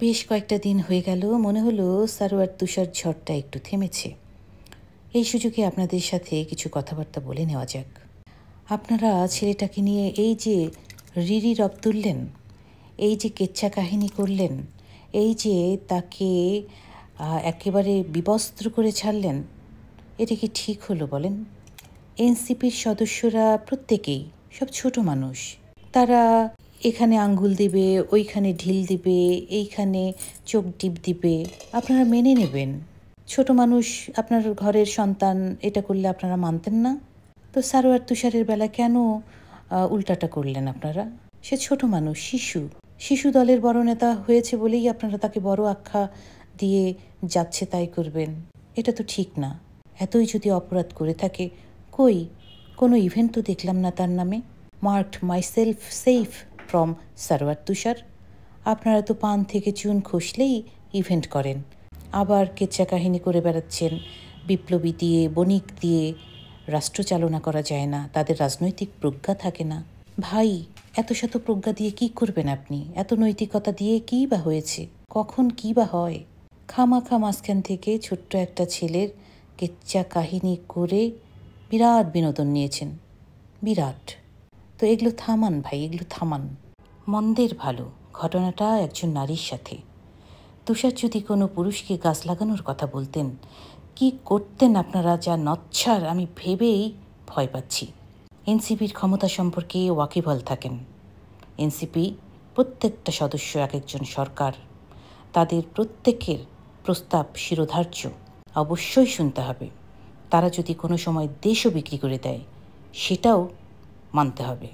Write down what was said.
বেশ কয়েকটা দিন হয়ে গেল, মনে হলো সারোয়ার তুষার ঝড়টা একটু থেমেছে। এই সুযোগে আপনাদের সাথে কিছু কথাবার্তা বলে নেওয়া যাক। আপনারা ছেলেটাকে নিয়ে এই যে রিরি রব তুললেন, এই যে কেচ্ছা কাহিনী করলেন, এই যে তাকে একেবারে বিবস্ত্র করে ছাড়লেন, এটা কি ঠিক হলো বলেন? এনসিপির সদস্যরা প্রত্যেকেই সব ছোট মানুষ। তারা এখানে আঙ্গুল দিবে, ওইখানে ঢিল দিবে, এইখানে চোখ টিপ দিবে, আপনারা মেনে নেবেন। ছোট মানুষ, আপনার ঘরের সন্তান, এটা করলে আপনারা মানতেন না? তো সারোয়ার তুষারের বেলা কেন উল্টাটা করলেন আপনারা? সে ছোট মানুষ, শিশু দলের বড় নেতা হয়েছে বলেই আপনারা তাকে বড় আখ্যা দিয়ে যাচ্ছে তাই করবেন। এটা তো ঠিক না। এতই যদি অপরাধ করে থাকে, কই কোনো ইভেন্ট তো দেখলাম না তার নামে। Marked myself safe from Sarwar Tushar. আপনারা তো পান থেকে চুন খসলেই ইভেন্ট করেন, আবার কেচ্চা কাহিনী করে বেড়াচ্ছেন। বিপ্লবী দিয়ে, বণিক দিয়ে রাষ্ট্র চালনা করা যায় না, তাদের রাজনৈতিক প্রজ্ঞা থাকে না। ভাই, এত শত প্রজ্ঞা দিয়ে কি করবেন আপনি? এত নৈতিকতা দিয়ে কী বা হয়েছে? কখন কী বা হয়? খামাখা মাঝখান থেকে ছোট্ট একটা ছেলের কেচ্চা কাহিনী করে বিরাট বিনোদন নিয়েছেন, বিরাট। তো এগুলো থামান ভাই, এগুলো থামান। মন্দের ভালো ঘটনাটা একজন নারীর সাথে। তুষার যদি কোনো পুরুষকে গাছ লাগানোর কথা বলতেন, কি করতেন আপনারা যা নচ্ছার আমি ভেবেই ভয় পাচ্ছি। এনসিপির ক্ষমতা সম্পর্কে ওয়াকিবহাল থাকেন। এনসিপি প্রত্যেকটা সদস্য এক একজন সরকার, তাদের প্রত্যেকের প্রস্তাব শিরোধার্য, অবশ্যই শুনতে হবে। তারা যদি কোনো সময় দেশও বিক্রি করে দেয়, সেটাও মানতে হবে।